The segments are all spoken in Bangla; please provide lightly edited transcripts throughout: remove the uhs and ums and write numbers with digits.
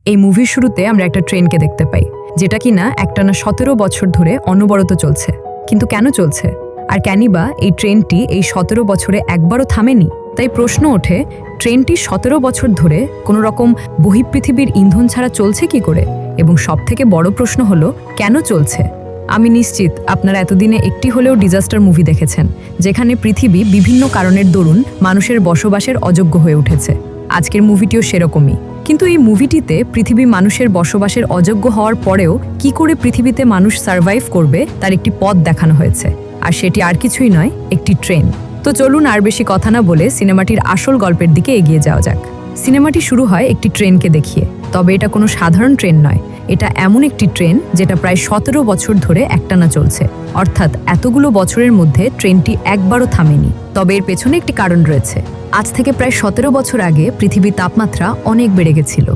এই মুভির শুরুতে আমরা একটা ট্রেনকে দেখতে পাই, যেটা কিনা একটানা 17 বছর ধরে অনবরত চলছে। কিন্তু কেন চলছে? আর কেনই বা এই ট্রেনটি এই 17 বছরে একবারও থামেনি? তাই প্রশ্ন ওঠে, ট্রেনটি 17 বছর ধরে কোনো রকম বহিঃপৃথিবীর ইন্ধন ছাড়া চলছে কি করে? এবং সবথেকে বড় প্রশ্ন হলো, কেন চলছে? আমি নিশ্চিত আপনারা এতদিনে একটি হলেও ডিজাস্টার মুভি দেখেছেন, যেখানে পৃথিবী বিভিন্ন কারণের দরুন মানুষের বসবাসের অযোগ্য হয়ে উঠেছে। আজকের মুভিটিও সেরকমই। কিন্তু এই মুভিটিতে পৃথিবী মানুষের বসবাসের অযোগ্য হওয়ার পরেও কি করে পৃথিবীতে মানুষ সার্ভাইভ করবে তার একটি পথ দেখানো হয়েছে। আর সেটি আর কিছুই নয়, একটি ট্রেন। তো চলুন আর বেশি কথা না বলে সিনেমাটির আসল গল্পের দিকে এগিয়ে যাওয়া যাক। সিনেমাটি শুরু হয় একটি ট্রেনকে দেখিয়ে। তবে এটা কোনো সাধারণ ট্রেন নয়, এটা এমন একটি ট্রেন যেটা প্রায় 17 বছর ধরে একটানা চলছে। অর্থাৎ এতগুলো বছরের মধ্যে ট্রেনটি একবারও থামেনি। তবে এর পেছনে একটি কারণ রয়েছে। আজ থেকে প্রায় 17 বছর আগে পৃথিবীর তাপমাত্রা অনেক বেড়ে গেছিল।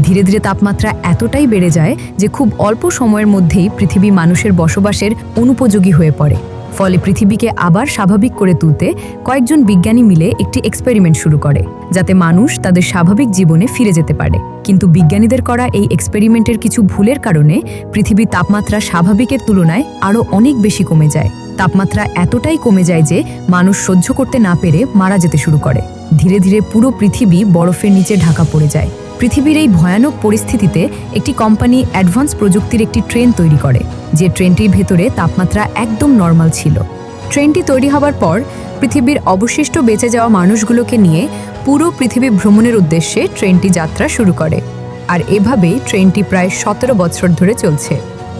ধীরে ধীরে তাপমাত্রা এতটাই বেড়ে যায় যে খুব অল্প সময়ের মধ্যেই পৃথিবী মানুষের বসবাসের অনুপযোগী হয়ে পড়ে। ফলে পৃথিবীকে আবার স্বাভাবিক করে তুলতে কয়েকজন বিজ্ঞানী মিলে একটি এক্সপেরিমেন্ট শুরু করে, যাতে মানুষ তাদের স্বাভাবিক জীবনে ফিরে যেতে পারে। কিন্তু বিজ্ঞানীদের করা এই এক্সপেরিমেন্টের কিছু ভুলের কারণে পৃথিবীর তাপমাত্রা স্বাভাবিকের তুলনায় আরও অনেক বেশি কমে যায়। তাপমাত্রা এতটাই কমে যায় যে মানুষ সহ্য করতে না পেরে মারা যেতে শুরু করে। ধীরে ধীরে পুরো পৃথিবী বরফের নিচে ঢাকা পড়ে যায়। পৃথিবীর এই ভয়ানক পরিস্থিতিতে একটি কোম্পানি অ্যাডভান্স প্রযুক্তির একটি ট্রেন তৈরি করে, যে ট্রেনটির ভেতরে তাপমাত্রা একদম নর্মাল ছিল। ট্রেনটি তৈরি হবার পর পৃথিবীর অবশিষ্ট বেঁচে যাওয়া মানুষগুলোকে নিয়ে পুরো পৃথিবী ভ্রমণের উদ্দেশ্যে ট্রেনটি যাত্রা শুরু করে। আর এভাবেই ট্রেনটি প্রায় 17 বছর ধরে চলছে।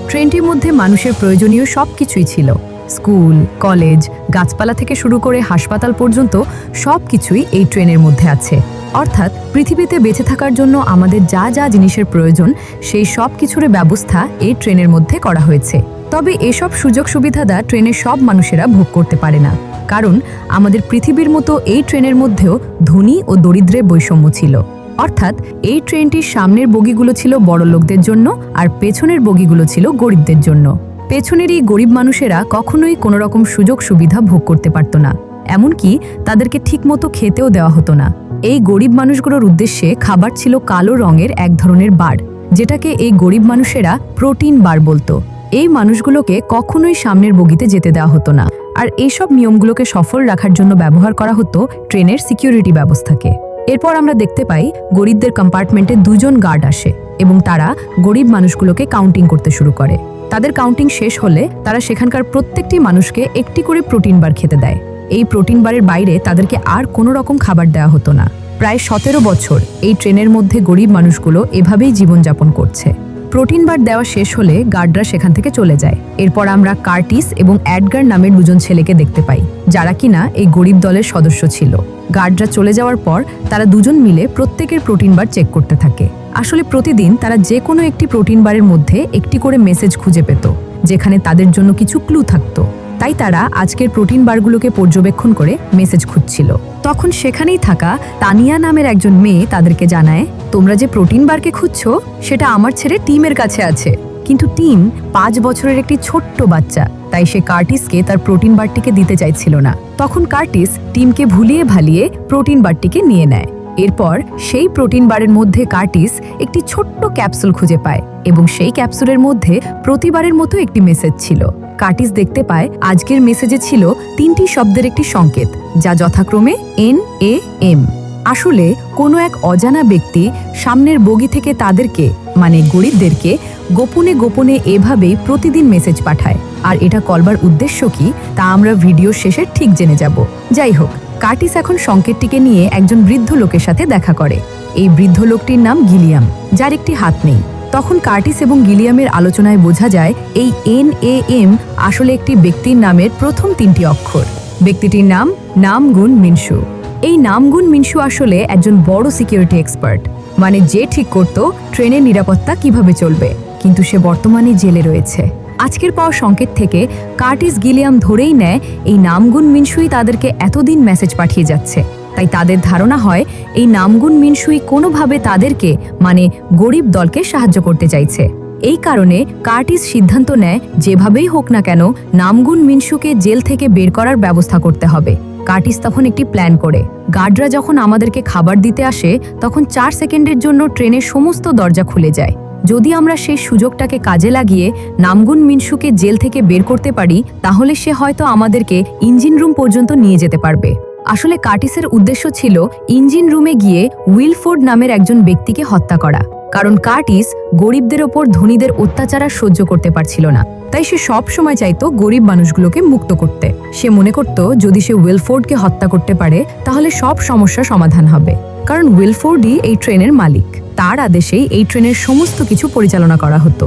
ট্রেনটির মধ্যে মানুষের প্রয়োজনীয় সব কিছুই ছিল। স্কুল, কলেজ, গাছপালা থেকে শুরু করে হাসপাতাল পর্যন্ত সব কিছুই এই ট্রেনের মধ্যে আছে। অর্থাৎ পৃথিবীতে বেঁচে থাকার জন্য আমাদের যা যা জিনিসের প্রয়োজন সেই সব কিছুর ব্যবস্থা এই ট্রেনের মধ্যে করা হয়েছে। তবে এসব সুযোগ সুবিধাটা ট্রেনের সব মানুষেরা ভোগ করতে পারে না, কারণ আমাদের পৃথিবীর মতো এই ট্রেনের মধ্যেও ধনী ও দরিদ্রের বৈষম্য ছিল। অর্থাৎ এই ট্রেনটির সামনের বগিগুলো ছিল বড় লোকদের জন্য আর পেছনের বগিগুলো ছিল গরিবদের জন্য। পেছনের এই গরিব মানুষেরা কখনোই কোনো রকম সুযোগ সুবিধা ভোগ করতে পারত না, এমনকি তাদেরকে ঠিকমতো খেতেও দেওয়া হতো না। এই গরিব মানুষগুলোর উদ্দেশ্যে খাবার ছিল কালো রঙের এক ধরনের বার, যেটাকে এই গরিব মানুষেরা প্রোটিন বার বলতো। এই মানুষগুলোকে কখনোই সামনের বগিতে যেতে দেওয়া হতো না। আর এইসব নিয়মগুলোকে সফল রাখার জন্য ব্যবহার করা হতো ট্রেনের সিকিউরিটি ব্যবস্থাকে। এরপর আমরা দেখতে পাই গরিবদের কম্পার্টমেন্টে 2 জন গার্ড আসে এবং তারা গরিব মানুষগুলোকে কাউন্টিং করতে শুরু করে। তাদের কাউন্টিং শেষ হলে তারা সেখানকার প্রত্যেকটি মানুষকে একটি করে প্রোটিন বার খেতে দেয়। এই প্রোটিন বারের বাইরে তাদেরকে আর কোনো রকম খাবার দেওয়া হতো না। প্রায় 17 বছর এই ট্রেনের মধ্যে গরিব মানুষগুলো এভাবেই জীবনযাপন করছে। প্রোটিন বার দেওয়া শেষ হলে গার্ডরা সেখান থেকে চলে যায়। এরপর আমরা কার্টিস এবং এডগার নামের 2 জন ছেলেকে দেখতে পাই, যারা কিনা এই গরিব দলের সদস্য ছিল। গার্ডরা চলে যাওয়ার পর তারা 2 জন মিলে প্রত্যেকের প্রোটিন বার চেক করতে থাকে। আসলে প্রতিদিন তারা যে কোনো একটি প্রোটিন বারের মধ্যে একটি করে মেসেজ খুঁজে পেত, যেখানে তাদের জন্য কিছু ক্লু থাকতো। তাই তারা আজকের প্রোটিন বারগুলোকে পর্যবেক্ষণ করে মেসেজ খুঁজছিল। তখন সেখানেই থাকা তানিয়া নামের একজন মেয়ে তাদেরকে জানায়, তোমরা যে প্রোটিন বারকে খুঁজছো সেটা আমার ছেলে টিমের কাছে আছে। কিন্তু টিম 5 বছরের একটি ছোট্ট বাচ্চা, তাই সে কার্টিসকে তার প্রোটিন বারটিকে দিতে চাইছিল না। তখন কার্টিস টিমকে ভুলিয়ে ভালিয়ে প্রোটিন বারটিকে নিয়ে নেয়। এরপর সেই প্রোটিন বারের মধ্যে কার্টিস একটি ছোট্ট ক্যাপসুল খুঁজে পায় এবং সেই ক্যাপসুলের মধ্যে প্রতিবারের মতো একটি মেসেজ ছিল। কার্টিস দেখতে পায় আজকের মেসেজে ছিল 3টি শব্দের একটি সংকেত, যা যথাক্রমে NAM। আসলে কোনো এক অজানা ব্যক্তি সামনের বগি থেকে তাদেরকে, মানে গরিবদেরকে, গোপনে গোপনে এভাবেই প্রতিদিন মেসেজ পাঠায়। আর এটা করবার উদ্দেশ্য কি তা আমরা ভিডিও শেষে ঠিক জেনে যাব। যাই হোক, কার্টিস এখন সংকেতটিকে নিয়ে একজন বৃদ্ধ লোকের সাথে দেখা করে। এই বৃদ্ধ লোকটির নাম গিলিয়াম, যার একটি হাত নেই। তখন কার্টিস এবং গিলিয়ামের আলোচনায় বোঝা যায় এই NAM আসলে একটি ব্যক্তির নামের প্রথম 3টি অক্ষর। ব্যক্তিটির নাম নামগুন মিনশু। এই নামগুন মিনশু আসলে একজন বড় সিকিউরিটি এক্সপার্ট, মানে যে ঠিক করত ট্রেনের নিরাপত্তা কিভাবে চলবে। কিন্তু সে বর্তমানে জেলে রয়েছে। আজকের পাওয়া সংকেত থেকে কার্টিস গিলিয়াম ধরেই নেয় এই নামগুন মিনশুই তাদেরকে এতদিন মেসেজ পাঠিয়ে যাচ্ছে। তাই তাদের ধারণা হয় এই নামগুন মিনশুই কোনোভাবে তাদেরকে, মানে গরিব দলকে সাহায্য করতে চাইছে। এই কারণে কার্টিস সিদ্ধান্ত নেয় যেভাবেই হোক না কেন নামগুন মিনশুকে জেল থেকে বের করার ব্যবস্থা করতে হবে। কার্টিস তখন একটি প্ল্যান করে। গার্ডরা যখন আমাদেরকে খাবার দিতে আসে তখন 4 সেকেন্ডের জন্য ট্রেনের সমস্ত দরজা খুলে যায়। যদি আমরা সেই সুযোগটাকে কাজে লাগিয়ে নামগুন মিনসুকে জেল থেকে বের করতে পারি তাহলে সে হয়তো আমাদেরকে ইঞ্জিন রুম পর্যন্ত নিয়ে যেতে পারবে। আসলে কার্টিসের উদ্দেশ্য ছিল ইঞ্জিন রুমে গিয়ে উইলফোর্ড নামের একজন ব্যক্তিকে হত্যা করা, কারণ কার্টিস গরিবদের ওপর ধনীদের অত্যাচার আর সহ্য করতে পারছিল না। তাই সে সব সময় চাইতো গরিব মানুষগুলোকে মুক্ত করতে। সে মনে করত যদি সে উইলফোর্ডকে হত্যা করতে পারে তাহলে সব সমস্যা সমাধান হবে, কারণ উইলফোর্ডই এই ট্রেনের মালিক। তার আদেশেই এই ট্রেনের সমস্ত কিছু পরিচালনা করা হতো।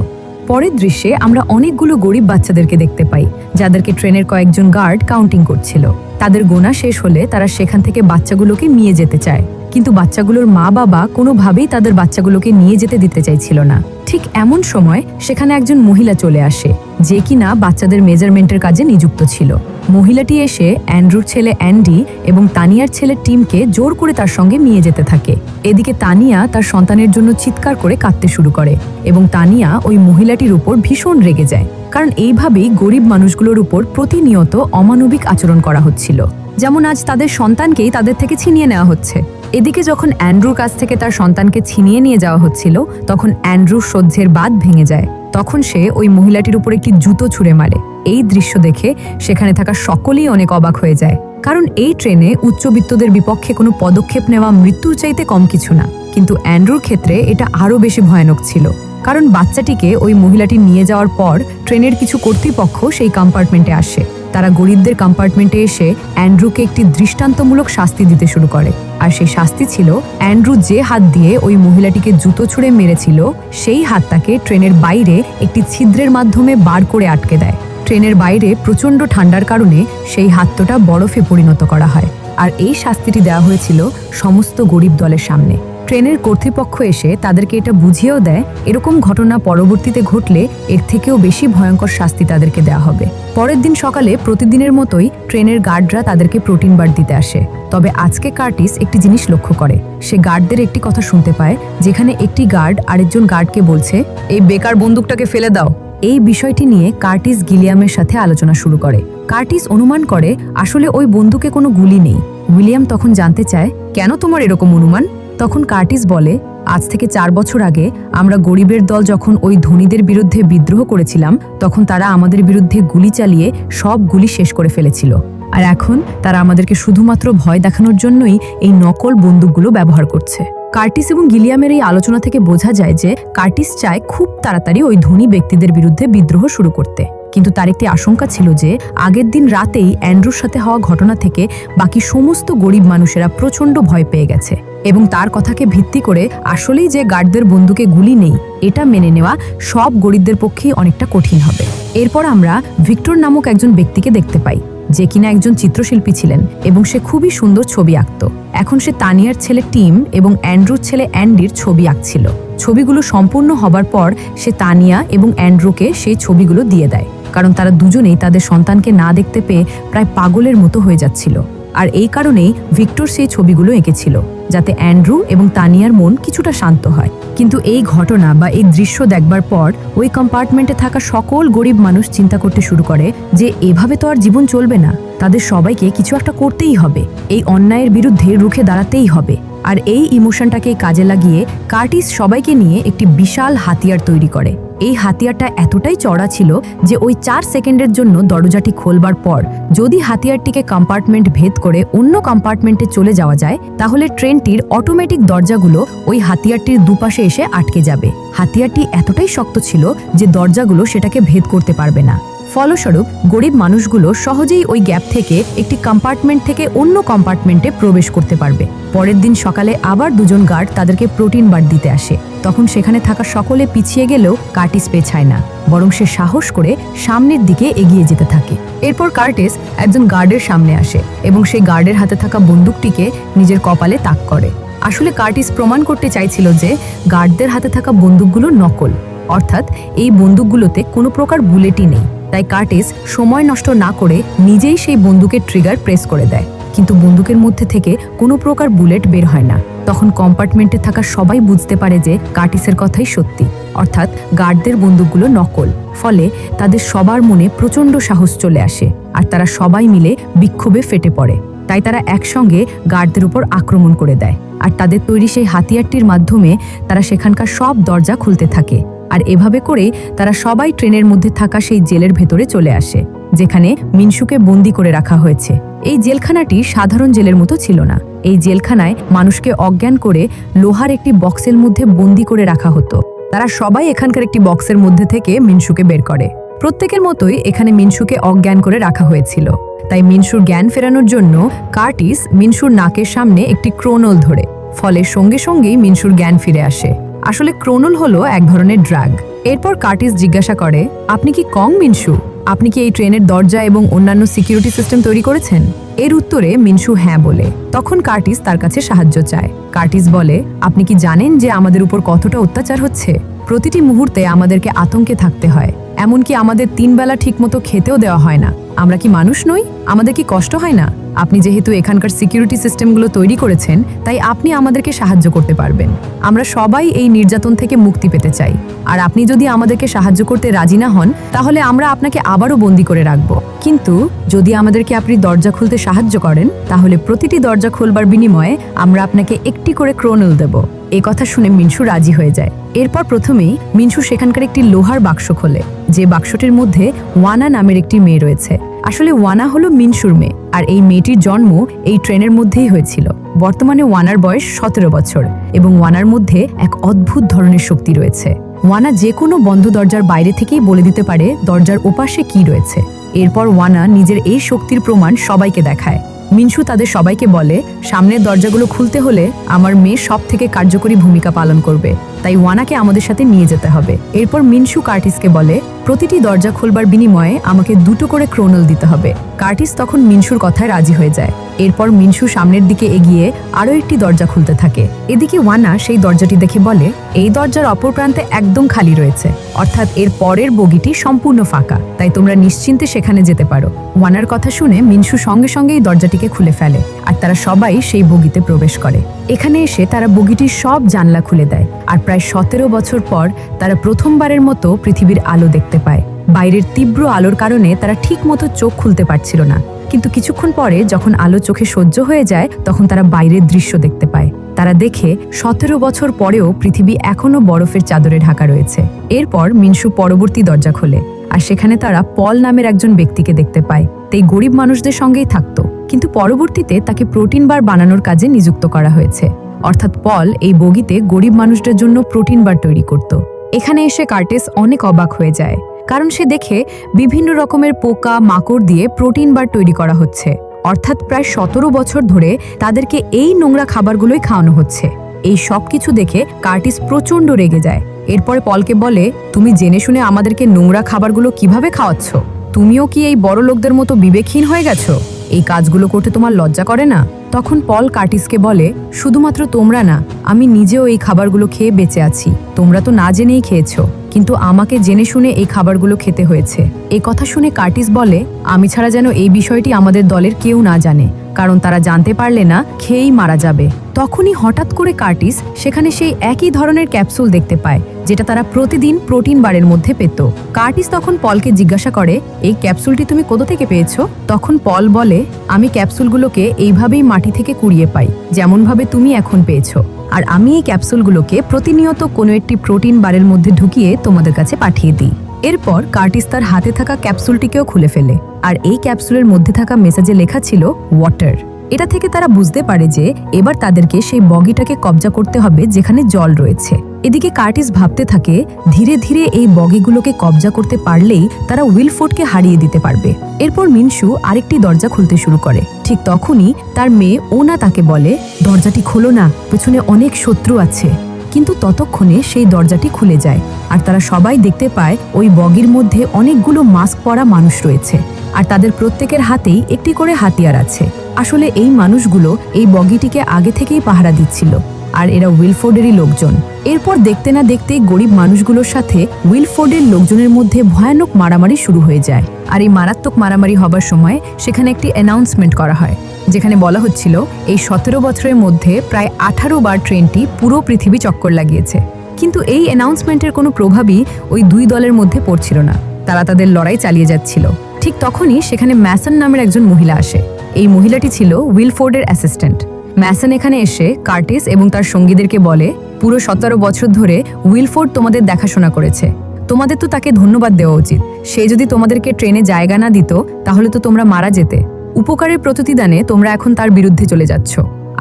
পরের দৃশ্যে আমরা অনেকগুলো গরিব বাচ্চাদেরকে দেখতে পাই, যাদেরকে ট্রেনের কয়েকজন গার্ড কাউন্টিং করছিল। তাদের গোনা শেষ হলে তারা সেখান থেকে বাচ্চাগুলোকে নিয়ে যেতে চায়, কিন্তু বাচ্চাগুলোর মা বাবা কোনোভাবেই তাদের বাচ্চাগুলোকে নিয়ে যেতে দিতে চাইছিল না। ঠিক এমন সময় সেখানে একজন মহিলা চলে আসে, যে কিনা বাচ্চাদের মেজারমেন্টের কাজে নিযুক্ত ছিল। মহিলাটি এসে অ্যান্ড্রুর ছেলে অ্যান্ডি এবং তানিয়ার ছেলে টিমকে জোর করে তার সঙ্গে নিয়ে যেতে থাকে। এদিকে তানিয়া তার সন্তানের জন্য চিৎকার করে কাঁদতে শুরু করে এবং তানিয়া ওই মহিলাটির উপর ভীষণ রেগে যায়, কারণ এইভাবেই গরিব মানুষগুলোর উপর প্রতিনিয়ত অমানবিক আচরণ করা হচ্ছিল। যেমন আজ তাদের সন্তানকেই তাদের থেকে ছিনিয়ে নেওয়া হচ্ছে। এদিকে যখন অ্যান্ড্রুর কাছ থেকে তার সন্তানকে ছিনিয়ে নিয়ে যাওয়া হচ্ছিল তখন অ্যান্ড্রুর সহ্যের বাঁধ ভেঙে যায়। তখন সে ওই মহিলাটির উপর একটি জুতো ছুঁড়ে মারে। এই দৃশ্য দেখে সেখানে থাকা সকলেই অনেক অবাক হয়ে যায়, কারণ এই ট্রেনে উচ্চবিত্তদের বিপক্ষে কোনো পদক্ষেপ নেওয়া মৃত্যুর চাইতে কম কিছু না। কিন্তু অ্যান্ড্রুর ক্ষেত্রে এটা আরও বেশি ভয়ানক ছিল, কারণ বাচ্চাটিকে ওই মহিলাটি নিয়ে যাওয়ার পর ট্রেনের কিছু কর্তৃপক্ষ সেই কম্পার্টমেন্টে আসে। তারা গরিবদের কম্পার্টমেন্টে এসে অ্যান্ড্রুকে একটি দৃষ্টান্তমূলক শাস্তি দিতে শুরু করে। আর সেই শাস্তি ছিল অ্যান্ড্রু যে হাত দিয়ে ওই মহিলাটিকে জুতো ছুঁড়ে মেরেছিল সেই হাতটাকে ট্রেনের বাইরে একটি ছিদ্রের মাধ্যমে বার করে আটকে দেয়। ট্রেনের বাইরে প্রচণ্ড ঠান্ডার কারণে সেই হাতটা বরফে পরিণত করা হয়। আর এই শাস্তিটি দেওয়া হয়েছিল সমস্ত গরিব দলের সামনে। ট্রেনের কর্তৃপক্ষ এসে তাদেরকে এটা বুঝিয়েও দেয় এরকম ঘটনা পরবর্তীতে ঘটলে এর থেকেও বেশি ভয়ঙ্কর শাস্তি তাদেরকে দেওয়া হবে। পরের দিন সকালে প্রতিদিনের মতোই ট্রেনের গার্ডরা তাদেরকে প্রোটিন বার দিতে আসে। তবে আজকে কার্টিস একটি জিনিস লক্ষ্য করে। সে গার্ডদের একটি কথা শুনতে পায়, যেখানে একটি গার্ড আরেকজন গার্ডকে বলছে, এই বেকার বন্দুকটাকে ফেলে দাও। এই বিষয়টি নিয়ে কার্টিস গিলিয়ামের সাথে আলোচনা শুরু করে। কার্টিস অনুমান করে আসলে ওই বন্দুকে কোনো গুলি নেই। উইলিয়াম তখন জানতে চায়, কেন তোমার এরকম অনুমান? তখন কার্টিস বলে, আজ থেকে 4 বছর আগে আমরা গরিবের দল যখন ওই ধনীদের বিরুদ্ধে বিদ্রোহ করেছিলাম তখন তারা আমাদের বিরুদ্ধে গুলি চালিয়ে সব গুলি শেষ করে ফেলেছিল। আর এখন তারা আমাদেরকে শুধুমাত্র ভয় দেখানোর জন্যই এই নকল বন্দুকগুলো ব্যবহার করছে। কার্টিস এবং গিলিয়ামের এই আলোচনা থেকে বোঝা যায় যে কার্টিস চায় খুব তাড়াতাড়ি ওই ধনী ব্যক্তিদের বিরুদ্ধে বিদ্রোহ শুরু করতে। কিন্তু তার একটি আশঙ্কা ছিল যে আগের দিন রাতেই অ্যান্ড্রুর সাথে হওয়া ঘটনা থেকে বাকি সমস্ত গরিব মানুষেরা প্রচণ্ড ভয় পেয়ে গেছে এবং তার কথাকে ভিত্তি করে আসলেই যে গার্ডদের বন্দুকে গুলি নেই এটা মেনে নেওয়া সব গরিবদের পক্ষেই অনেকটা কঠিন হবে। এরপর আমরা ভিক্টর নামক একজন ব্যক্তিকে দেখতে পাই, যে কিনা একজন চিত্রশিল্পী ছিলেন এবং সে খুবই সুন্দর ছবি আঁকত। এখন সে তানিয়ার ছেলে টিম এবং অ্যান্ড্রুর ছেলে অ্যান্ডির ছবি আঁকছিল। ছবিগুলো সম্পূর্ণ হবার পর সে তানিয়া এবং অ্যান্ড্রুকে সেই ছবিগুলো দিয়ে দেয়, কারণ তারা দুজনেই তাদের সন্তানকে না দেখতে পেয়ে প্রায় পাগলের মতো হয়ে যাচ্ছিল। আর এই কারণেই ভিক্টর সেই ছবিগুলো এঁকেছিল, যাতে অ্যান্ড্রু এবং তানিয়ার মন কিছুটা শান্ত হয়। কিন্তু এই ঘটনা বা এই দৃশ্য দেখবার পর ওই কম্পার্টমেন্টে থাকা সকল গরিব মানুষ চিন্তা করতে শুরু করে যে এভাবে তো আর জীবন চলবে না, তাদের সবাইকে কিছু একটা করতেই হবে, এই অন্যায়ের বিরুদ্ধে রুখে দাঁড়াতেই হবে। আর এই ইমোশনটাকে কাজে লাগিয়ে কার্টিস সবাইকে নিয়ে একটি বিশাল হাতিয়ার তৈরি করে। এই হাতিয়ারটা এতটাই চড়া ছিল যে ওই 4 সেকেন্ডের জন্য দরজাটি খোলবার পর যদি হাতিয়ারটিকে কম্পার্টমেন্ট ভেদ করে অন্য কম্পার্টমেন্টে চলে যাওয়া যায় তাহলে ট্রেনটির অটোমেটিক দরজাগুলো ওই হাতিয়ারটির দুপাশে এসে আটকে যাবে। হাতিয়ারটি এতটাই শক্ত ছিল যে দরজাগুলো সেটাকে ভেদ করতে পারবে না। ফলস্বরূপ গরিব মানুষগুলো সহজেই ওই গ্যাপ থেকে একটি কম্পার্টমেন্ট থেকে অন্য কম্পার্টমেন্টে প্রবেশ করতে পারবে। পরের দিন সকালে আবার দুজন গার্ড তাদেরকে প্রোটিন বার দিতে আসে। তখন সেখানে থাকা সকলে পিছিয়ে গেলেও কার্টিস পেছায় না, বরং সে সাহস করে সামনের দিকে এগিয়ে যেতে থাকে। এরপর কার্টিস একজন গার্ডের সামনে আসে এবং সেই গার্ডের হাতে থাকা বন্দুকটিকে নিজের কপালে তাক করে। আসলে কার্টিস প্রমাণ করতে চাইছিল যে গার্ডদের হাতে থাকা বন্দুকগুলো নকল, অর্থাৎ এই বন্দুকগুলোতে কোনো প্রকার বুলেটই নেই। তাই কার্টিস সময় নষ্ট না করে নিজেই সেই বন্দুকের ট্রিগার প্রেস করে দেয়, কিন্তু বন্দুকের মধ্যে থেকে কোনো প্রকার বুলেট বের হয় না। তখন কম্পার্টমেন্টে থাকা সবাই বুঝতে পারে যে কার্টিসের কথাই সত্যি, অর্থাৎ গার্ডদের বন্দুকগুলো নকল। ফলে তাদের সবার মনে প্রচণ্ড সাহস চলে আসে আর তারা সবাই মিলে বিক্ষোভে ফেটে পড়ে। তাই তারা একসঙ্গে গার্ডদের উপর আক্রমণ করে দেয় আর তাদের তৈরি সেই হাতিয়ারটির মাধ্যমে তারা সেখানকার সব দরজা খুলতে থাকে। আর এভাবে করেই তারা সবাই ট্রেনের মধ্যে থাকা সেই জেলের ভেতরে চলে আসে, যেখানে মিনশুকে বন্দি করে রাখা হয়েছে। এই জেলখানাটি সাধারণ জেলের মতো ছিল না। এই জেলখানায় মানুষকে অজ্ঞান করে লোহার একটি বক্সের মধ্যে বন্দি করে রাখা হতো। তারা সবাই এখানকার একটি বক্সের মধ্যে থেকে মিনশুকে বের করে। প্রত্যেকের মতোই এখানে মিনশুকে অজ্ঞান করে রাখা হয়েছিল। তাই মিনশুর জ্ঞান ফেরানোর জন্য কার্টিস মিনশুর নাকের সামনে একটি ক্রোনল ধরে, ফলে সঙ্গে সঙ্গেই মিনশুর জ্ঞান ফিরে আসে। আসলে ক্রোনল হলো এক ধরনের ড্রাগ। এরপর কার্টিস জিজ্ঞাসা করে, আপনি কি কং মিনশু? আপনি কি এই ট্রেনের দরজা এবং অন্যান্য সিকিউরিটি সিস্টেম তৈরি করেছেন? এর উত্তরে মিনশু হ্যাঁ বলে। তখন কার্টিস তার কাছে সাহায্য চায়। কার্টিস বলে, আপনি কি জানেন যে আমাদের উপর কতটা অত্যাচার হচ্ছে? প্রতিটি মুহূর্তে আমাদেরকে আতঙ্কে থাকতে হয়। এমনকি আমাদের 3 বেলা ঠিকমতো খেতেও দেওয়া হয় না। আমরা কি মানুষ নই? আমাদের কি কষ্ট হয় না? আপনি যেহেতু এখানকার সিকিউরিটি সিস্টেমগুলো তৈরি করেছেন, তাই আপনি আমাদেরকে সাহায্য করতে পারবেন। আমরা সবাই এই নির্যাতন থেকে মুক্তি পেতে চাই। আর আপনি যদি আমাদেরকে সাহায্য করতে রাজি না হন, তাহলে আমরা আপনাকে আবারও বন্দি করে রাখব। কিন্তু যদি আমাদেরকে আপনি দরজা খুলতে সাহায্য করেন, তাহলে প্রতিটি দরজা খুলবার বিনিময়ে আমরা আপনাকে একটি করে ক্রোনল দেব। এ কথা শুনে মিনশু রাজি হয়ে যায়। এরপর প্রথমেই মিনশু সেখানকার একটি লোহার বাক্স খোলে, যে বাক্সটির মধ্যে ওয়ানা নামের একটি মেয়ে রয়েছে। আসলে ওয়ানা হলো মিনশুর মেয়ে, আর এই মেয়েটির জন্ম এই ট্রেনের মধ্যেই হয়েছিল। বর্তমানে ওয়ানার বয়স 17 বছর এবং ওয়ানার মধ্যে এক অদ্ভুত ধরনের শক্তি রয়েছে। ওয়ানা যে কোনো বন্ধ দরজার বাইরে থেকেই বলে দিতে পারে দরজার ওপাশে কি রয়েছে। এরপর ওয়ানা নিজের এই শক্তির প্রমাণ সবাইকে দেখায়। মিনশু তাদের সবাইকে বলে, সামনের দরজাগুলো খুলতে হলে আমার মেয়ে সব থেকে কার্যকরী ভূমিকা পালন করবে, তাই ওয়ানাকে আমাদের সাথে নিয়ে যেতে হবে। এরপর মিনশু কার্টিসকে বলে, প্রতিটি দরজা খুলবার বিনিময়ে আমাকে 2টো করে ক্রোনল দিতে হবে। কার্টিস তখন মিনশুর কথায় রাজি হয়ে যায়। এরপর মিনশু সামনের দিকে এগিয়ে আরও একটি দরজা খুলতে থাকে। এদিকে ওয়ানা সেই দরজাটি দেখে বলে, এই দরজার অপর প্রান্তে একদম খালি রয়েছে, অর্থাৎ এর পরের বগিটি সম্পূর্ণ ফাঁকা, তাই তোমরা নিশ্চিন্তে সেখানে যেতে পারো। ওয়ানার কথা শুনে মিনশু সঙ্গে সঙ্গেই দরজাটিকে খুলে ফেলে, আর তারা সবাই সেই বগিতে প্রবেশ করে। এখানে এসে তারা বগিটির সব জানলা খুলে দেয়, আর প্রায় 17 বছর পর তারা প্রথমবারের মতো পৃথিবীর আলো দেখতে পায়। বাইরের তীব্র আলোর কারণে তারা ঠিক মতো চোখ খুলতে পারছিল না, কিন্তু কিছুক্ষণ পরে যখন আলো চোখে সহ্য হয়ে যায়, তখন তারা বাইরের দৃশ্য দেখতে পায়। তারা দেখে 17 বছর পরেও পৃথিবী এখনো বরফের চাদরে ঢাকা রয়েছে। এরপর মিনশু পরবর্তী দরজা খোলে, আর সেখানে তারা পল নামের একজন ব্যক্তিকে দেখতে পায়। তাই গরিব মানুষদের সঙ্গেই থাকতো, কিন্তু পরবর্তীতে তাকে প্রোটিন বার বানানোর কাজে নিযুক্ত করা হয়েছে। অর্থাৎ পল এই বগিতে গরিব মানুষদের জন্য প্রোটিন বার তৈরি করত। এখানে এসে কার্টিস অনেক অবাক হয়ে যায়, কারণ সে দেখে বিভিন্ন রকমের পোকা মাকড় দিয়ে প্রোটিন বার তৈরি করা হচ্ছে। অর্থাৎ প্রায় 17 বছর ধরে তাদেরকে এই নোংরা খাবারগুলোই খাওয়ানো হচ্ছে। এই সব কিছু দেখে কার্টিস প্রচণ্ড রেগে যায়। এরপরে পলকে বলে, তুমি জেনে শুনে আমাদেরকে নোংরা খাবারগুলো কিভাবে খাওয়াচ্ছ? তুমিও কি এই বড় লোকদের মতো বিবেকহীন হয়ে গেছো? এই কাজগুলো করতে তোমার লজ্জা করে না? তখন পল কার্টিসকে বলে, শুধুমাত্র তোমরা না, আমি নিজেও এই খাবারগুলো খেয়ে বেঁচে আছি। তোমরা তো না জেনেই খেয়েছো, কিন্তু আমাকে জেনে শুনে এই খাবারগুলো খেতে হয়েছে। এই কথা শুনে কার্টিস বলে, আমি ছাড়া যেন এই বিষয়টি আমাদের দলের কেউ না জানে, কারণ তারা জানতে পারলে না খেয়েই মারা যাবে। তখনই হঠাৎ করে কার্টিস সেখানে সেই একই ধরনের ক্যাপসুল দেখতে পায়, যেটা তারা প্রতিদিন প্রোটিন বারের মধ্যে পেত। কার্টিস তখন পলকে জিজ্ঞাসা করে, এই ক্যাপসুলটি তুমি কোথা থেকে পেয়েছো? তখন পল বলে, আমি ক্যাপসুলগুলোকে এইভাবেই মাটি থেকে কুড়িয়ে পাই, যেমনভাবে তুমি এখন পেয়েছো। আর আমি এই ক্যাপসুলগুলোকে প্রতিনিয়ত কোনো একটি প্রোটিন বারের মধ্যে ঢুকিয়ে তোমাদের কাছে পাঠিয়ে দিই। এরপর কার্টিস তার হাতে থাকা ক্যাপসুলটিকেও খুলে ফেলে, আর এই ক্যাপসুলের মধ্যে থাকা মেসেজে লেখা ছিল ওয়াটার। এটা থেকে তারা বুঝতে পারে যে এবার তাদেরকে সেই বগিটাকে কবজা করতে হবে যেখানে জল রয়েছে। এদিকে কার্টিস ভাবতে থাকে, ধীরে ধীরে এই বগিগুলোকে কবজা করতে পারলেই তারা উইলফোর্ডকে হারিয়ে দিতে পারবে। এরপর মিনশু আরেকটি দরজা খুলতে শুরু করে। ঠিক তখনই তার মেয়ে ওনা তাকে বলে, দরজাটি খোলো না, পেছনে অনেক শত্রু আছে। কিন্তু ততক্ষণে সেই দরজাটি খুলে যায়, আর তারা সবাই দেখতে পায় ওই বগির মধ্যে অনেকগুলো মাস্ক পরা মানুষ রয়েছে, আর তাদের প্রত্যেকের হাতেই একটি করে হাতিয়ার আছে। আসলে এই মানুষগুলো এই বগিটিকে আগে থেকেই পাহারা দিচ্ছিল, আর এরা উইলফোর্ডেরই লোকজন। এরপর দেখতে না দেখতেই গরিব মানুষগুলোর সাথে উইলফোর্ডের লোকজনের মধ্যে ভয়ানক মারামারি শুরু হয়ে যায়। আর এই মারাত্মক মারামারি হবার সময় সেখানে একটি অ্যানাউন্সমেন্ট করা হয়, যেখানে বলা হচ্ছিল এই 17 বছরের মধ্যে প্রায় 18 বার ট্রেনটি পুরো পৃথিবী চক্কর লাগিয়েছে। কিন্তু এই অ্যানাউন্সমেন্টের কোনো প্রভাবই ওই দুই দলের মধ্যে পড়ছিল না। তারা তাদের লড়াই চালিয়ে যাচ্ছিল। ঠিক তখনই সেখানে ম্যাসন নামের একজন মহিলা আসে এই মহিলাটি ছিল উইলফোর্ডের অ্যাসিস্ট্যান্ট। ম্যাসন এখানে এসে কার্টিস এবং তার সঙ্গীদেরকে বলে, পুরো 17 বছর ধরে উইলফোর্ড তোমাদের দেখাশোনা করেছে, তোমাদের তো তাকে ধন্যবাদ দেওয়া উচিত। সে যদি তোমাদেরকে ট্রেনে জায়গা না দিত তাহলে তো তোমরা মারা যেতে। উপকারের প্রতিদানে তোমরা এখন তার বিরুদ্ধে চলে যাচ্ছ।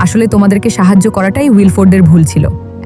আসলে তোমাদেরকে সাহায্য করাটাই উইলফোর্ডের ভুল ছিল।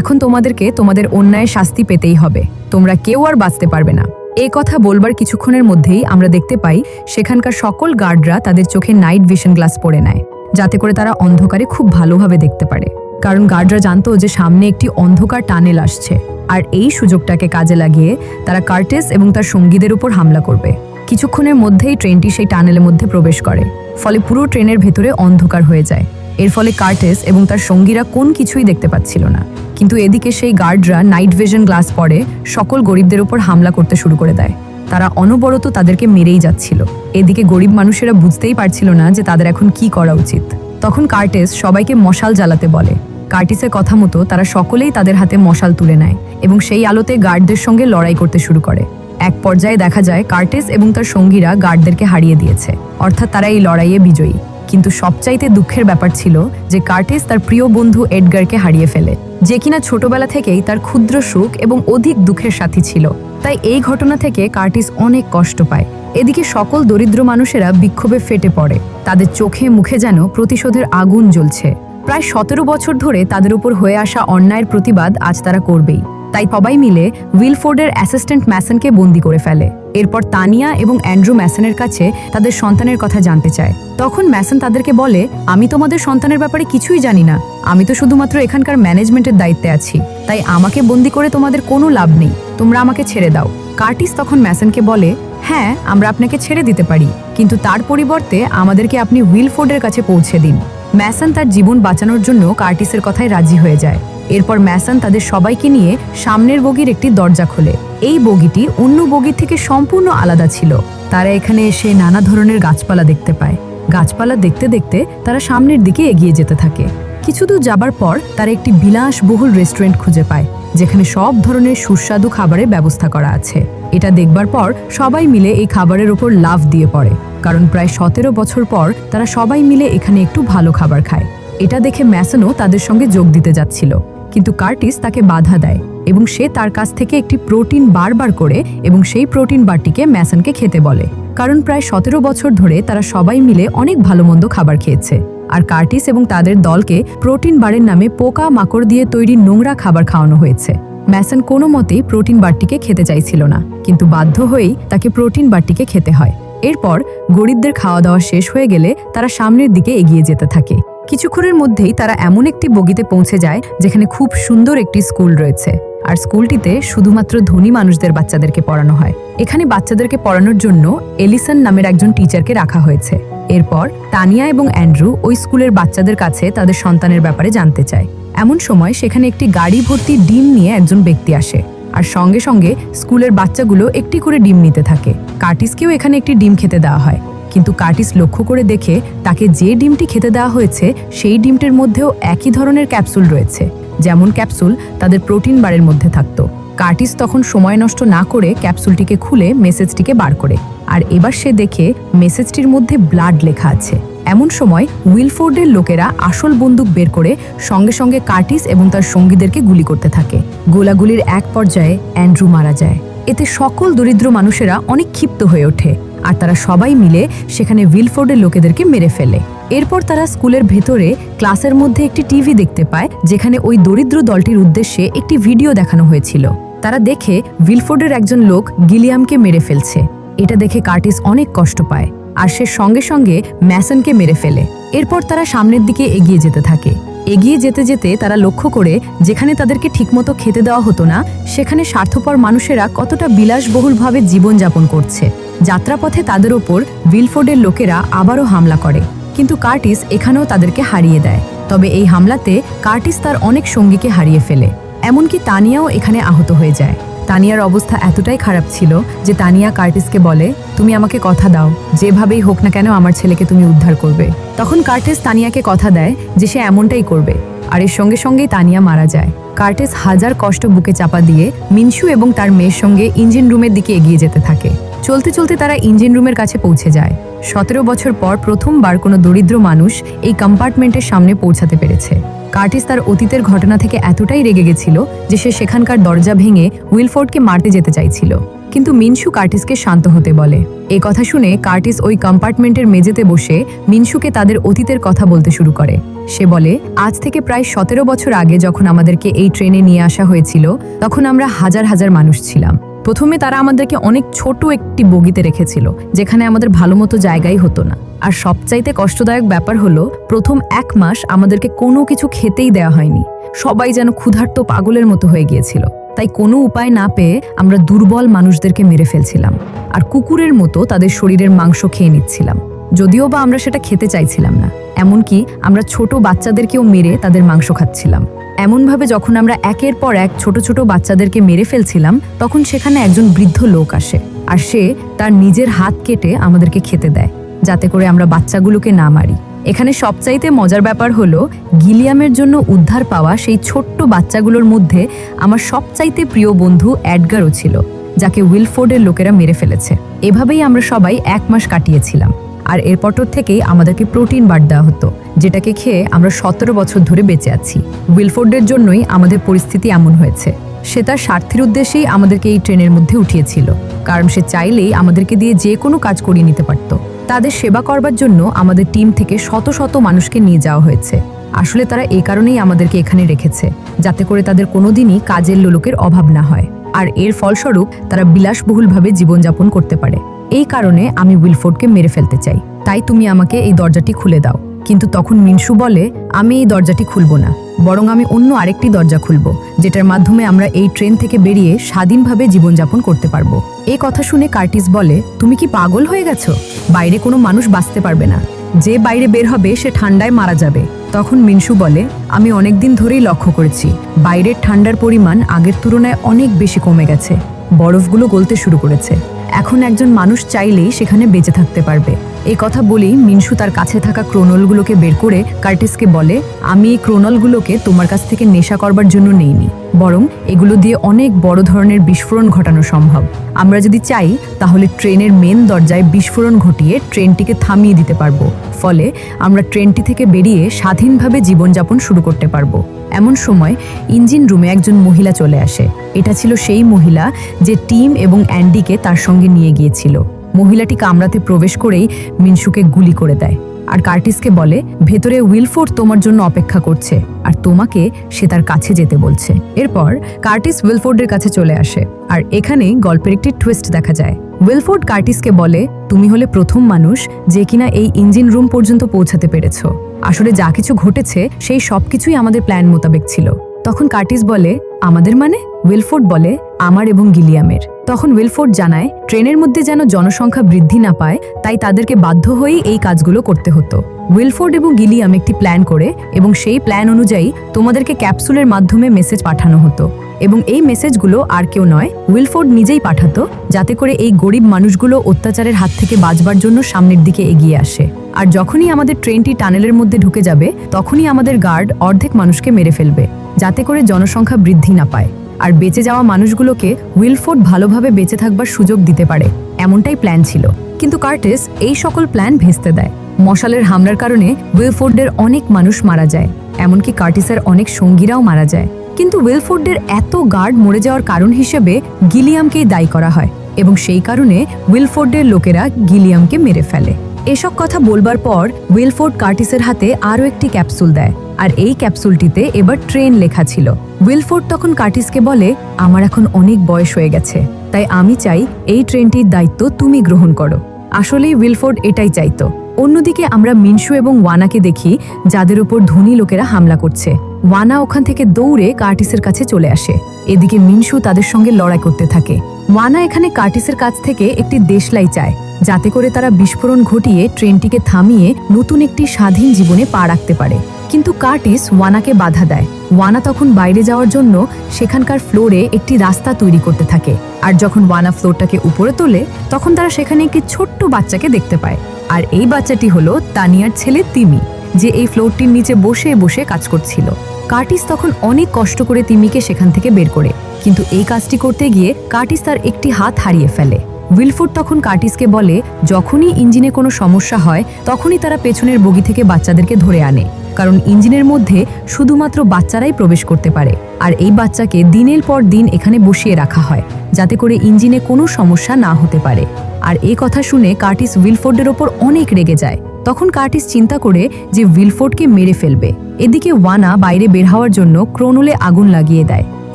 এখন তোমাদেরকে তোমাদের অন্যায়ের শাস্তি পেতেই হবে। তোমরা কেউ আর বাঁচতে পারবে না। এই কথা বলবার কিছুক্ষণের মধ্যেই আমরা দেখতে পাই সেখানকার সকল গার্ডরা তাদের চোখে নাইট ভিশন গ্লাস পরে নেয়, যাতে করে তারা অন্ধকারে খুব ভালোভাবে দেখতে পারে। কারণ গার্ডরা জানতো যে সামনে একটি অন্ধকার টানেল আসছে, আর এই সুযোগটাকে কাজে লাগিয়ে তারা কার্টিস এবং তার সঙ্গীদের উপর হামলা করবে। কিছুক্ষণের মধ্যেই ট্রেনটি সেই টানেলের মধ্যে প্রবেশ করে, ফলে পুরো ট্রেনের ভেতরে অন্ধকার হয়ে যায়। এর ফলে কার্টিস এবং তার সঙ্গীরা কোন কিছুই দেখতে পাচ্ছিল না। কিন্তু এদিকে সেই গার্ডরা নাইট ভিশন গ্লাস পরে সকল গরিবদের উপর হামলা করতে শুরু করে দেয়। তারা অনবরত তাদেরকে মেরেই যাচ্ছিল। এদিকে গরিব মানুষেরা বুঝতেই পারছিল না যে তাদের এখন কি করা উচিত। তখন কার্টিস সবাইকে মশাল জ্বালাতে বলে। কার্টিসের কথা মতো তারা সকলেই তাদের হাতে মশাল তুলে নেয় এবং সেই আলোতে গার্ডদের সঙ্গে লড়াই করতে শুরু করে। এক পর্যায়ে দেখা যায় কার্টিস এবং তার সঙ্গীরা গার্ডদেরকে হারিয়ে দিয়েছে, অর্থাৎ তারা এই লড়াইয়ে বিজয়ী। কিন্তু সবচাইতে দুঃখের ব্যাপার ছিল যে কার্টিস তার প্রিয় বন্ধু এডগারকে হারিয়ে ফেলে, যে কিনা ছোটবেলা থেকেই তার ক্ষুদ্র সুখ এবং অধিক দুঃখের সাথী ছিল। তাই এই ঘটনা থেকে কার্টিস অনেক কষ্ট পায়। এদিকে সকল দরিদ্র মানুষেরা বিক্ষোভে ফেটে পড়ে। তাদের চোখে মুখে যেন প্রতিশোধের আগুন জ্বলছে। প্রায় 17 বছর ধরে তাদের উপর হয়ে আসা অন্যায়ের প্রতিবাদ আজ তারা করবেই। তাই সবাই মিলে উইলফোর্ডের অ্যাসিস্ট্যান্ট ম্যাসনকে বন্দি করে ফেলে। এরপর তানিয়া এবং অ্যান্ড্রু ম্যাসনের কাছে তাদের সন্তানের কথা জানতে চায়। তখন ম্যাসন তাদেরকে বলে, আমি তোমাদের সন্তানের ব্যাপারে কিছুই জানি না। আমি তো শুধুমাত্র এখানকার ম্যানেজমেন্টের দায়িত্বে আছি, তাই আমাকে বন্দি করে তোমাদের কোনো লাভ নেই। তোমরা আমাকে ছেড়ে দাও। কার্টিস তখন ম্যাসনকে বলে, হ্যাঁ, আমরা আপনাকে ছেড়ে দিতে পারি, কিন্তু তার পরিবর্তে আমাদেরকে আপনি উইলফোর্ডের কাছে পৌঁছে দিন। ম্যাসন তার জীবন বাঁচানোর জন্য কার্টিসের কথায় রাজি হয়ে যায়। এরপর ম্যাসন তাদের সবাইকে নিয়ে সামনের বগির একটি দরজা খোলে। এই বগিটি অন্য বগির থেকে সম্পূর্ণ আলাদা ছিল। তারা এখানে এসে নানা ধরনের গাছপালা দেখতে পায়। গাছপালা দেখতে দেখতে তারা সামনের দিকে এগিয়ে যেতে থাকে। কিছু দূর যাবার পর তারা একটি বিলাসবহুল রেস্টুরেন্ট খুঁজে পায়, যেখানে সব ধরনের সুস্বাদু খাবারের ব্যবস্থা করা আছে। এটা দেখবার পর সবাই মিলে এই খাবারের ওপর লাফ দিয়ে পড়ে, কারণ প্রায় 17 বছর পর তারা সবাই মিলে এখানে একটু ভালো খাবার খায়। এটা দেখে ম্যাসনও তাদের সঙ্গে যোগ দিতে যাচ্ছিল, কিন্তু কার্টিস তাকে বাধা দেয় এবং সে তার কাছ থেকে একটি প্রোটিন বার বার করে এবং সেই প্রোটিন বারটিকে ম্যাসনকে খেতে বলে। কারণ প্রায় 17 বছর ধরে তারা সবাই মিলে অনেক ভালো মন্দ খাবার খেয়েছে, আর কার্টিস এবং তাদের দলকে প্রোটিন বারের নামে পোকা মাকড় দিয়ে তৈরি নোংরা খাবার খাওয়ানো হয়েছে। ম্যাসন কোনো মতেই প্রোটিন বারটিকে খেতে চাইছিল না, কিন্তু বাধ্য হয়েই তাকে প্রোটিন বারটিকে খেতে হয়। এরপর গরিবদের খাওয়া দাওয়া শেষ হয়ে গেলে তারা সামনের দিকে এগিয়ে যেতে থাকে। কিছুক্ষণের মধ্যেই তারা এমন একটি বগিতে পৌঁছে যায় যেখানে খুব সুন্দর একটি স্কুল রয়েছে, আর স্কুলটিতে শুধুমাত্র ধনী মানুষদের বাচ্চাদেরকে পড়ানো হয়। এখানে বাচ্চাদেরকে পড়ানোর জন্য এলিসন নামের একজন টিচারকে রাখা হয়েছে। এরপর তানিয়া এবং অ্যান্ড্রু ওই স্কুলের বাচ্চাদের কাছে তাদের সন্তানের ব্যাপারে জানতে চায়। এমন সময় সেখানে একটি গাড়ি ভর্তি ডিম নিয়ে একজন ব্যক্তি আসে, আর সঙ্গে সঙ্গে স্কুলের বাচ্চাগুলো একটি করে ডিম নিতে থাকে। কার্টিসকেও এখানে একটি ডিম খেতে দেওয়া হয়, কিন্তু কার্টিস লক্ষ্য করে দেখে তাকে যে ডিমটি খেতে দেওয়া হয়েছে সেই ডিমটির মধ্যেও একই ধরনের ক্যাপসুল রয়েছে, যেমন ক্যাপসুল তাদের প্রোটিন বারের মধ্যে থাকতো। কার্টিস তখন সময় নষ্ট না করে ক্যাপসুলটিকে খুলে মেসেজটিকে বার করে, আর এবার সে দেখে মেসেজটির মধ্যে ব্লাড লেখা আছে। এমন সময় উইলফোর্ডের লোকেরা আসল বন্দুক বের করে সঙ্গে সঙ্গে কার্টিস এবং তার সঙ্গীদেরকে গুলি করতে থাকে। গোলাগুলির এক পর্যায়ে অ্যান্ড্রু মারা যায়। এতে সকল দরিদ্র মানুষেরা অনেক ক্ষিপ্ত হয়ে ওঠে, আর তারা সবাই মিলে সেখানে উইলফোর্ডের লোকেদেরকে মেরে ফেলে। এরপর তারা স্কুলের ভেতরে ক্লাসের মধ্যে একটি টিভি দেখতে পায়, যেখানে ওই দরিদ্র দলটির উদ্দেশ্যে একটি ভিডিও দেখানো হয়েছিল। তারা দেখে উইলফোর্ডের একজন লোক গিলিয়ামকে মেরে ফেলছে। এটা দেখে কার্টিস অনেক কষ্ট পায়, আর সে সঙ্গে সঙ্গে ম্যাসনকে মেরে ফেলে। এরপর তারা সামনের দিকে এগিয়ে যেতে থাকে। এগিয়ে যেতে যেতে তারা লক্ষ্য করে যেখানে তাদেরকে ঠিকমতো খেতে দেওয়া হতো না, সেখানে স্বার্থপর মানুষেরা কতটা বিলাসবহুলভাবে জীবনযাপন করছে। যাত্রাপথে তাদের ওপর উইলফোর্ডের লোকেরা আবারও হামলা করে, কিন্তু কার্টিস এখানেও তাদেরকে হারিয়ে দেয়। তবে এই হামলাতে কার্টিস তার অনেক সঙ্গীকে হারিয়ে ফেলে, এমনকি তানিয়াও এখানে আহত হয়ে যায়। তানিয়ার অবস্থা এতটাই খারাপ ছিল যে তানিয়া কার্টিসকে বলে, তুমি আমাকে কথা দাও, যেভাবেই হোক না কেন আমার ছেলেকে তুমি উদ্ধার করবে। তখন কার্টিস তানিয়াকে কথা দেয় যে সে এমনটাই করবে, আর এর সঙ্গে সঙ্গেই তানিয়া মারা যায়। কার্টিস হাজার কষ্ট বুকে চাপা দিয়ে মিনশু এবং তার মেয়ের সঙ্গে ইঞ্জিন রুমের দিকে এগিয়ে যেতে থাকে। চলতে চলতে তারা ইঞ্জিন রুমের কাছে পৌঁছে যায়। 17 বছর পর প্রথমবার কোনো দরিদ্র মানুষ এই কম্পার্টমেন্টের সামনে পৌঁছাতে পেরেছে। কার্টিস তার অতীতের ঘটনা থেকে এতটাই রেগে গেছিল যে সে সেখানকার দরজা ভেঙে উইলফোর্ডকে মারতে যেতে চাইছিল, কিন্তু মিনশু কার্টিসকে শান্ত হতে বলে। এই কথা শুনে কার্টিস ওই কম্পার্টমেন্টের মেঝেতে বসে মিনশুকে তাদের অতীতের কথা বলতে শুরু করে। সে বলে, আজ থেকে প্রায় 17 বছর আগে যখন আমাদেরকে এই ট্রেনে নিয়ে আসা হয়েছিল, তখন আমরা হাজার হাজার মানুষ ছিলাম। প্রথমে তারা আমাদেরকে অনেক ছোট একটি বগিতে রেখেছিল, যেখানে আমাদের ভালো মতো জায়গাই হতো না। আর সবচাইতে কষ্টদায়ক ব্যাপার হলো, প্রথম 1 মাস আমাদেরকে কোনো কিছু খেতেই দেওয়া হয়নি। সবাই যেন ক্ষুধার্ত পাগলের মতো হয়ে গিয়েছিল। তাই কোনো উপায় না পেয়ে আমরা দুর্বল মানুষদেরকে মেরে ফেলছিলাম আর কুকুরের মতো তাদের শরীরের মাংস খেয়ে নিচ্ছিলাম, যদিও বা আমরা সেটা খেতে চাইছিলাম না। এমনকি আমরা ছোট বাচ্চাদেরকেও মেরে তাদের মাংস খাচ্ছিলাম। এমনভাবে যখন আমরা একের পর এক ছোট ছোট বাচ্চাদেরকে মেরে ফেলছিলাম, তখন সেখানে একজন বৃদ্ধ লোক আসে আর সে তার নিজের হাত কেটে আমাদেরকে খেতে দেয়, যাতে করে আমরা বাচ্চাগুলোকে না মারি। এখানে সবচাইতে মজার ব্যাপার হলো, গিলিয়ামের জন্য উদ্ধার পাওয়া সেই ছোট্ট বাচ্চাগুলোর মধ্যে আমার সবচাইতে প্রিয় বন্ধু এডগারও ছিল, যাকে উইলফোর্ডের লোকেরা মেরে ফেলেছে। এভাবেই আমরা সবাই 1 মাস কাটিয়েছিলাম। আর এরপর থেকেই আমাদেরকে প্রোটিন বার দেওয়া হতো, যেটাকে খেয়ে আমরা 17 বছর ধরে বেঁচে আছি। উইলফোর্ডের জন্যই আমাদের পরিস্থিতি এমন হয়েছে। সে তার স্বার্থের উদ্দেশ্যেই আমাদেরকে এই ট্রেনের মধ্যে উঠিয়েছিল, কারণ সে চাইলেই আমাদেরকে দিয়ে যে কোনো কাজ করিয়ে নিতে পারত। তাদের সেবা করবার জন্য আমাদের টিম থেকে শত শত মানুষকে নিয়ে যাওয়া হয়েছে। আসলে তারা এই কারণেই আমাদেরকে এখানে রেখেছে, যাতে করে তাদের কোনোদিনই কাজের লোকের অভাব না হয়, আর এর ফলস্বরূপ তারা বিলাসবহুলভাবে জীবনযাপন করতে পারে। এই কারণে আমি উইলফোর্ডকে মেরে ফেলতে চাই। তাই তুমি আমাকে এই দরজাটি খুলে দাও। কিন্তু তখন মিনশু বলে, আমি এই দরজাটি খুলব না, বরং আমি অন্য আরেকটি দরজা খুলব, যেটার মাধ্যমে আমরা এই ট্রেন থেকে বেরিয়ে স্বাধীনভাবে জীবনযাপন করতে পারবো। এই কথা শুনে কার্টিস বলে, তুমি কি পাগল হয়ে গেছো? বাইরে কোনো মানুষ বাঁচতে পারবে না। যে বাইরে বের হবে সে ঠান্ডায় মারা যাবে। তখন মিনশু বলে, আমি অনেকদিন ধরেই লক্ষ্য করেছি, বাইরের ঠান্ডার পরিমাণ আগের তুলনায় অনেক বেশি কমে গেছে। বরফগুলো গলতে শুরু করেছে। এখন একজন মানুষ চাইলেই সেখানে বেঁচে থাকতে পারবে। এই কথা বলেই মিনশু তার কাছে থাকা ক্রোনলগুলোকে বের করে কার্টিসকে বলে, আমি এই ক্রোনলগুলোকে তোমার কাছ থেকে নেশা করবার জন্য নেইনি, বরং এগুলো দিয়ে অনেক বড় ধরনের বিস্ফোরণ ঘটানো সম্ভব। আমরা যদি চাই তাহলে ট্রেনের মেন দরজায় বিস্ফোরণ ঘটিয়ে ট্রেনটিকে থামিয়ে দিতে পারবো। ফলে আমরা ট্রেনটি থেকে বেরিয়ে স্বাধীনভাবে জীবনযাপন শুরু করতে পারবো। এমন সময় ইঞ্জিন রুমে একজন মহিলা চলে আসে। এটা ছিল সেই মহিলা যে টিম এবং অ্যান্ডিকে তার সঙ্গে নিয়ে গিয়েছিল। মহিলাটি কামরাতে প্রবেশ করেই মিনশুকে গুলি করে দেয় আর কার্টিসকে বলে, ভেতরে উইলফোর্ড তোমার জন্য অপেক্ষা করছে আর তোমাকে সে তার কাছে যেতে বলছে। এরপর কার্টিস উইলফোর্ডের কাছে চলে আসে আর এখানেই গল্পের একটি টুইস্ট দেখা যায়। উইলফোর্ড কার্টিসকে বলে, তুমি হলে প্রথম মানুষ যে কিনা এই ইঞ্জিন রুম পর্যন্ত পৌঁছাতে পেরেছো। আসলে যা কিছু ঘটেছে সেই সবকিছুই আমাদের প্ল্যান মোতাবেক ছিল। তখন কার্টিস বলে, আমাদের মানে? উইলফোর্ড বলে, আমার এবং গিলিয়ামের। তখন উইলফোর্ড জানায়, ট্রেনের মধ্যে যেন জনসংখ্যা বৃদ্ধি না পায়, তাই তাদেরকে বাধ্য হয়েই এই কাজগুলো করতে হতো। উইলফোর্ড এবং গিলিয়াম একটি প্ল্যান করে এবং সেই প্ল্যান অনুযায়ী তোমাদেরকে ক্যাপসুলের মাধ্যমে মেসেজ পাঠানো হতো, এবং এই মেসেজগুলো আর কেউ নয়, উইলফোর্ড নিজেই পাঠাতো, যাতে করে এই গরিব মানুষগুলো অত্যাচারের হাত থেকে বাঁচবার জন্য সামনের দিকে এগিয়ে আসে। আর যখনই আমাদের ট্রেনটি টানেলের মধ্যে ঢুকে যাবে, তখনই আমাদের গার্ড অর্ধেক মানুষকে মেরে ফেলবে, যাতে করে জনসংখ্যা বৃদ্ধি না পায়, আর বেঁচে যাওয়া মানুষগুলোকে উইলফোর্ড ভালোভাবে বেঁচে থাকবার সুযোগ দিতে পারে। এমনটাই প্ল্যান ছিল। কিন্তু কার্টিস এই সকল প্ল্যান ভেস্তে দেয়। মশালের হামলার কারণে উইলফোর্ডের অনেক মানুষ মারা যায়, এমনকি কার্টিসের অনেক সঙ্গীরাও মারা যায়। কিন্তু উইলফোর্ডের এত গার্ড মরে যাওয়ার কারণ হিসেবে গিলিয়ামকেই দায়ী করা হয়, এবং সেই কারণে উইলফোর্ডের লোকেরা গিলিয়ামকে মেরে ফেলে। এসব কথা বলবার পর উইলফোর্ড কার্টিসের হাতে আরও একটি ক্যাপসুল দেয়, আর এই ক্যাপসুলটিতে এবার ট্রেন লেখা ছিল। উইলফোর্ড তখন কার্টিসকে বলে, আমার এখন অনেক বয়স হয়ে গেছে, তাই আমি চাই এই ট্রেনটির দায়িত্ব তুমি গ্রহণ করো। আসলেই উইলফোর্ড এটাই চাইতো। অন্যদিকে আমরা মিনশু এবং ওয়ানাকে দেখি, যাদের উপর ধনী লোকেরা হামলা করছে। ওয়ানা ওখান থেকে দৌড়ে কার্টিসের কাছে চলে আসে। এদিকে মিনশু তাদের সঙ্গে লড়াই করতে থাকে। ওয়ানা এখানে কার্টিসের কাছ থেকে একটি দেশলাই চায়, যাতে করে তারা বিস্ফোরণ ঘটিয়ে ট্রেনটিকে থামিয়ে নতুন একটি স্বাধীন জীবনে পা রাখতে পারে। কিন্তু কার্টিস ওয়ানাকে বাধা দেয়। ওয়ানা তখন বাইরে যাওয়ার জন্য সেখানকার ফ্লোরে একটি রাস্তা তৈরি করতে থাকে, আর যখন ওয়ানা ফ্লোরটাকে উপরে তোলে, তখন তারা সেখানে একটি ছোট্ট বাচ্চাকে দেখতে পায়। আর এই বাচ্চাটি হলো তানিয়ার ছেলে তিমি, যে এই ফ্লোরটির নিচে বসে বসে কাজ করছিল। কার্টিস তখন অনেক কষ্ট করে তিমিকে সেখান থেকে বের করে, কিন্তু এই কাজটি করতে গিয়ে কার্টিস তার একটি হাত হারিয়ে ফেলে। উইলফোর্ড তখন কার্টিসকে বলে যখনই ইঞ্জিনে কোনো সমস্যা হয় তখনই তারা পেছনের বগি থেকে বাচ্চাদেরকে ধরে আনে, কারণ ইঞ্জিনের মধ্যে শুধুমাত্র বাচ্চারাই প্রবেশ করতে পারে, আর এই বাচ্চাকে দিনের পর দিন এখানে বসিয়ে রাখা হয় যাতে করে ইঞ্জিনে কোনো সমস্যা না হতে পারে। আর এই কথা শুনে কার্টিস উইলফোর্ডের ওপর অনেক রেগে যায়। তখন কার্টিস চিন্তা করে যে উইলফোর্ডকে মেরে ফেলবে। এদিকে ওয়ানা বাইরে বের হওয়ার জন্য ক্রোনলে আগুন লাগিয়ে দেয়,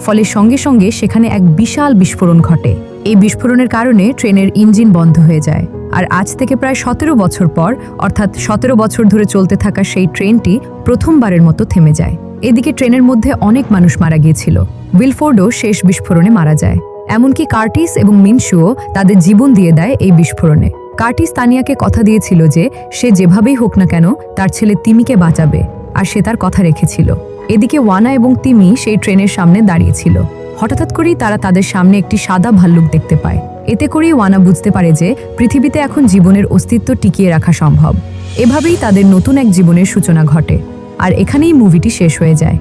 ফলে সঙ্গে সঙ্গে সেখানে এক বিশাল বিস্ফোরণ ঘটে। এই বিস্ফোরণের কারণে ট্রেনের ইঞ্জিন বন্ধ হয়ে যায়, আর আজ থেকে প্রায় 17 বছর পর, অর্থাৎ 17 বছর ধরে চলতে থাকা সেই ট্রেনটি প্রথমবারের মতো থেমে যায়। এদিকে ট্রেনের মধ্যে অনেক মানুষ মারা গিয়েছিল। উইলফোর্ডও শেষ বিস্ফোরণে মারা যায়। এমনকি কার্টিস এবং মিনশুও তাদের জীবন দিয়ে দেয় এই বিস্ফোরণে। কার্টিস তানিয়াকে কথা দিয়েছিল যে সে যেভাবেই হোক না কেন তার ছেলে তিমিকে বাঁচাবে, আর সে তার কথা রেখেছিল। এদিকে ওয়ানা এবং তিমি সেই ট্রেনের সামনে দাঁড়িয়েছিল। হঠাৎ করেই তারা তাদের সামনে একটি সাদা ভাল্লুক দেখতে পায়। এতে করেই ওয়ানা বুঝতে পারে যে পৃথিবীতে এখন জীবনের অস্তিত্ব টিকিয়ে রাখা সম্ভব। এভাবেই তাদের নতুন এক জীবনের সূচনা ঘটে, আর এখানেই মুভিটি শেষ হয়ে যায়।